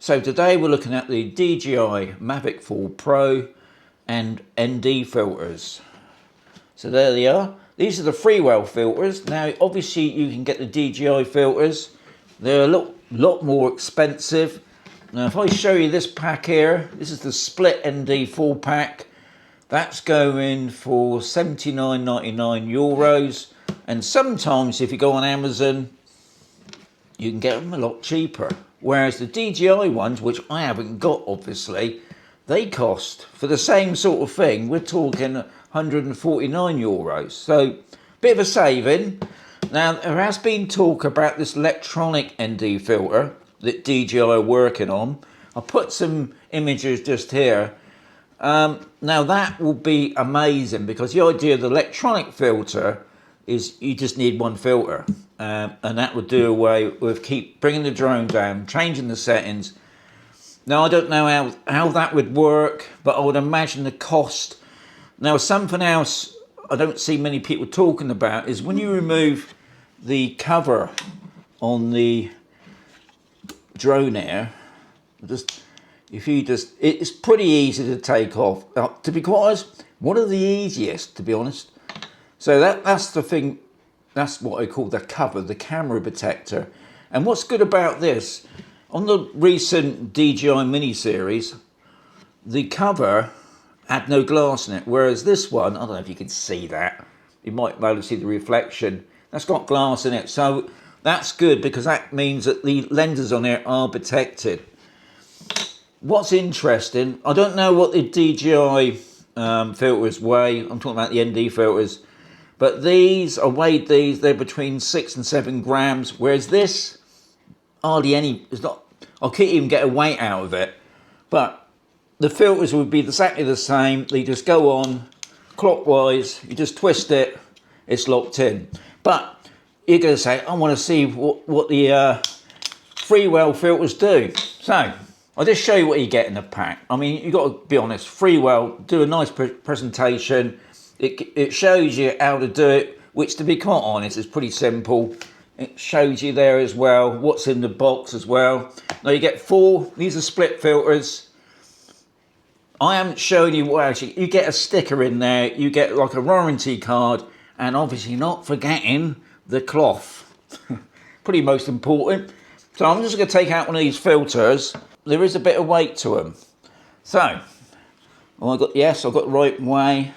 So today we're looking at the DJI Mavic 4 Pro and eND filters. So there they are. These are the Freewell filters. Now obviously you can get the DJI filters. They're a lot more expensive. Now if I show you this pack here, this is the split eND 4 pack. That's going for €79.99. And sometimes if you go on Amazon, you can get them a lot cheaper. Whereas the DJI ones, which I haven't got obviously, they cost, for the same sort of thing, we're talking €149. So, bit of a saving. Now, there has been talk about this electronic ND filter that DJI are working on. I'll put some images just here. Now that will be amazing, because the idea of the electronic filter is you just need one filter. And that would do away with keep bringing the drone down, changing the settings. Now I don't know how that would work, but I would imagine the cost. Now something else I don't see many people talking about is when you remove the cover on the drone air, it's pretty easy to take off. To be quite honest, one of the easiest, to be honest. So that's the thing. That's what I call the cover, the camera protector. And what's good about this, on the recent DJI mini series, the cover had no glass in it, whereas this one, I don't know if you can see that, you might be able to see the reflection, that's got glass in it. So that's good, because that means that the lenses on it are protected. What's interesting, I don't know what the DJI filters weigh, I'm talking about the ND filters, but these, I weighed these, they're between 6 and 7 grams, whereas this, hardly any, it's not, I can't even get a weight out of it. But the filters would be exactly the same, they just go on clockwise, you just twist it, it's locked in. But you're going to say, I want to see what the Freewell filters do. So, I'll just show you what you get in the pack. I mean, you've got to be honest, Freewell do a nice presentation. It shows you how to do it, which to be quite honest is pretty simple. It shows you there as well what's in the box as well. Now you get 4, these are split filters. I haven't shown you what actually, you get a sticker in there, you get like a warranty card, and obviously not forgetting the cloth. Pretty most important. So I'm just going to take out one of these filters. There is a bit of weight to them. So, I've got the right way.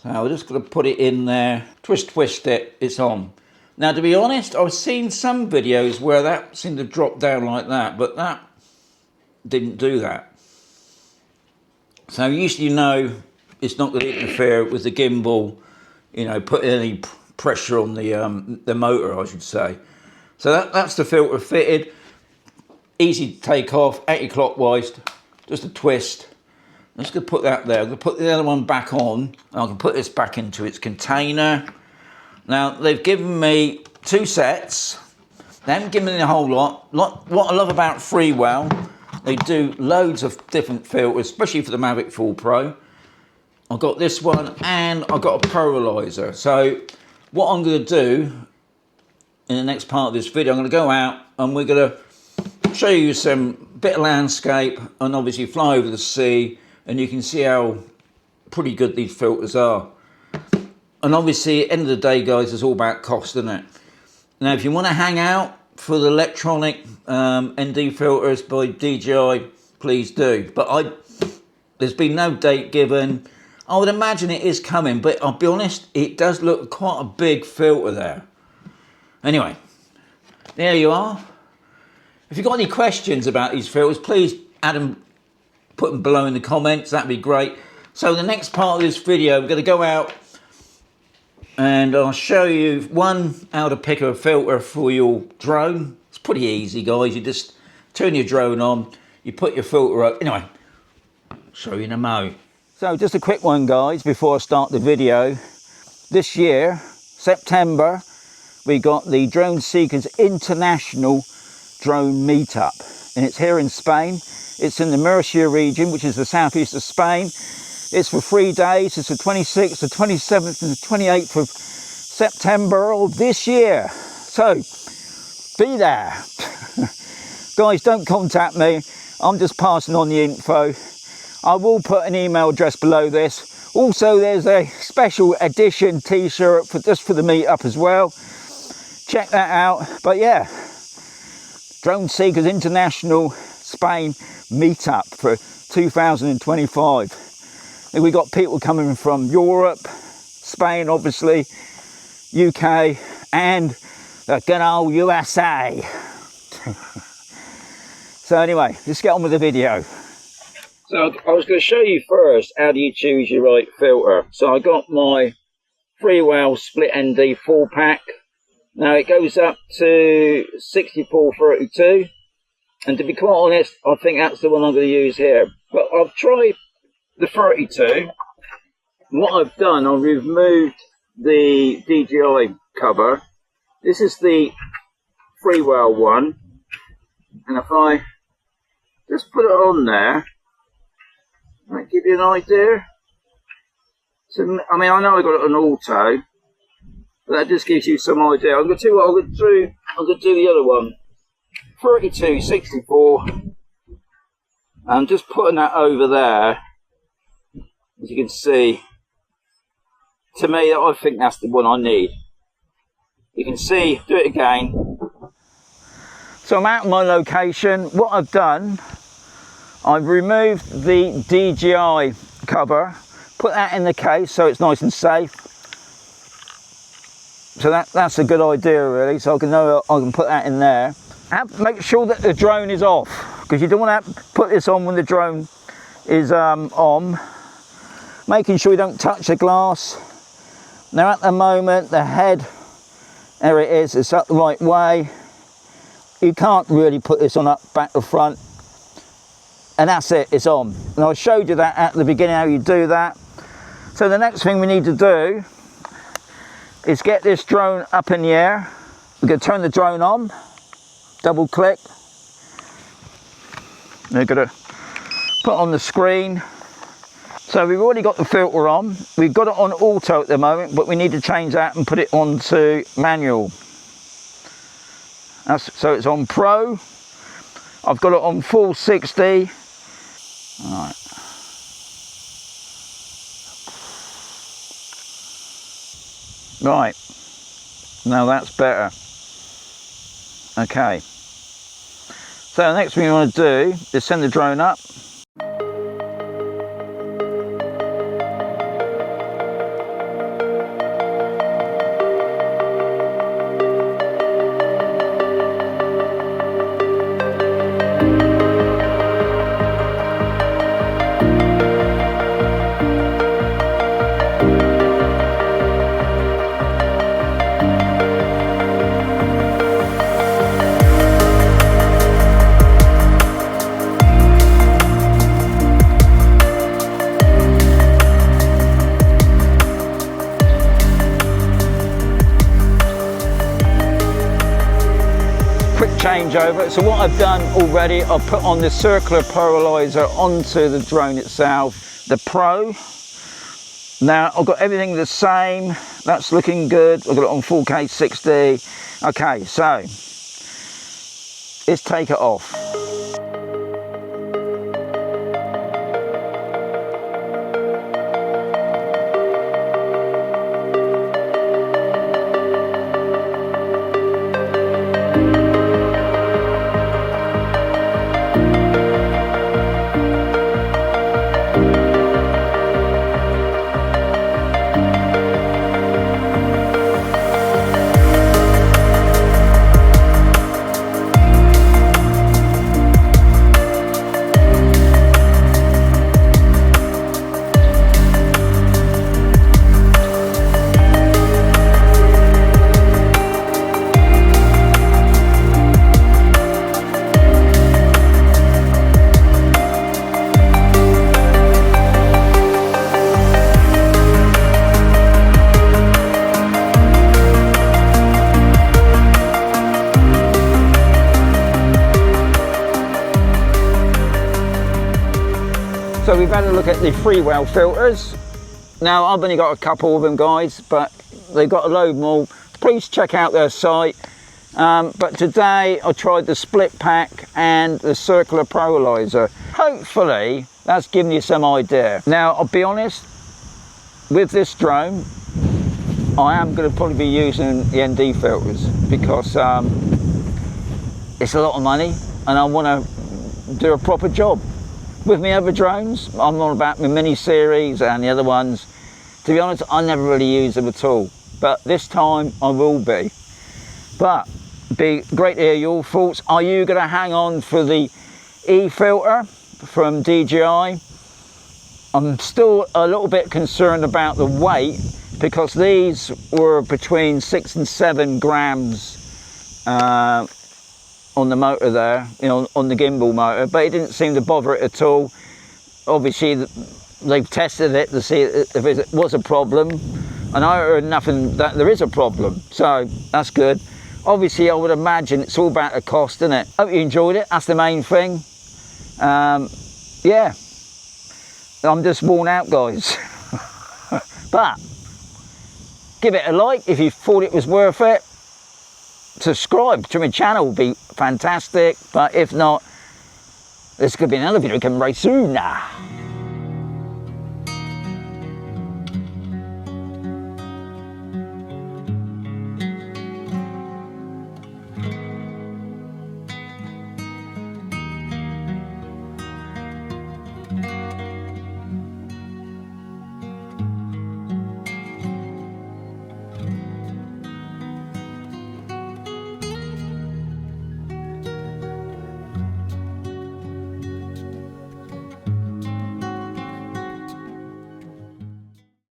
So we're just going to put it in there, twist it, it's on. Now to be honest, I've seen some videos where that seemed to drop down like that, but that didn't do that. So usually you know it's not going to interfere with the gimbal, you know, put any pressure on the motor, I should say. So that's the filter fitted. Easy to take off, anti-clockwise, just a twist. I'm just going to put that there. I'm going to put the other one back on, and I can put this back into its container. Now, they've given me 2 sets. They haven't given me a whole lot. What I love about Freewell, they do loads of different filters, especially for the Mavic 4 Pro. I've got this one, and I've got a Polariser. So, what I'm going to do in the next part of this video, I'm going to go out, and we're going to show you some bit of landscape, and obviously fly over the sea, and you can see how pretty good these filters are. And obviously, at the end of the day, guys, it's all about cost, isn't it? Now, if you want to hang out for the electronic ND filters by DJI, please do. But there's been no date given. I would imagine it is coming, but I'll be honest, it does look quite a big filter there. Anyway, there you are. If you've got any questions about these filters, please add them. Put them below in the comments, that'd be great. So the next part of this video, we're going to go out and I'll show you how to pick a filter for your drone. It's pretty easy, guys. You just turn your drone on, you put your filter up. Anyway, I'll show you in a mo. So just a quick one, guys, before I start the video. This year, September, we got the Drone Seekers International Drone Meetup, and it's here in Spain. It's in the Murcia region, which is the southeast of Spain. It's for 3 days. It's the 26th, the 27th and the 28th of September of this year. So, be there. Guys, don't contact me. I'm just passing on the info. I will put an email address below this. Also, there's a special edition t-shirt just for the meetup as well. Check that out. But yeah, Drone Seekers International Spain meetup for 2025. We got people coming from Europe, Spain obviously, UK, and the good old USA. So anyway, let's get on with the video. So I was going to show you first how do you choose your right filter. So I got my Freewell Split ND full pack. Now it goes up to 6432, and to be quite honest, I think that's the one I'm going to use here. But I've tried the 32. What I've done, I've removed the DJI cover. This is the Freewell one, and if I just put it on there, might give you an idea. So, I mean, I know I got it on auto, but that just gives you some idea. I'm going to do what I'm going to do. I'm going to do the other one, 3264. I'm just putting that over there. As you can see, to me, I think that's the one I need. You can see, do it again. So I'm out of my location. What I've done, I've removed the DJI cover, put that in the case so it's nice and safe. So that's a good idea really, so I can know I can put that in there. Make sure that the drone is off, because you don't want to put this on when the drone is on. Making sure you don't touch the glass. Now at the moment the head, there it is, it's up the right way. You can't really put this on up back to front. And that's it, it's on. And I showed you that at the beginning how you do that. So the next thing we need to do is get this drone up in the air. We're going to turn the drone on, double click. We're going to put on the screen. So we've already got the filter on. We've got it on auto at the moment, but we need to change that and put it onto manual. So it's on Pro. I've got it on full 60. Alright. Right. Now that's better. Okay. So the next thing you want to do is send the drone up. Changeover. So what I've done already, I've put on the circular polarizer onto the drone itself, the Pro. Now I've got everything the same, that's looking good. I've got it on 4K 60. Okay, so let's take it off. So we've had a look at the Freewell filters. Now I've only got a couple of them guys, but they've got a load more. Please check out their site. But today I tried the split pack and the circular Polariser. Hopefully that's given you some idea. Now I'll be honest, with this drone I am going to probably be using the eND filters because it's a lot of money and I want to do a proper job. With my other drones, I'm on about my mini series and the other ones, to be honest I never really use them at all, but this time I will be. But it'd be great to hear your thoughts. Are you going to hang on for the E filter from DJI? I'm still a little bit concerned about the weight because these were between 6 and 7 grams on the motor there, you know, on the gimbal motor, but it didn't seem to bother it at all. Obviously they've tested it to see if it was a problem, and I heard nothing that there is a problem, so that's good. Obviously I would imagine it's all about the cost, isn't it? Hope you enjoyed it, that's the main thing. Yeah, I'm just worn out, guys. But give it a like if you thought it was worth it. Subscribe to my channel would be fantastic, but if not, this could be another video coming very soon.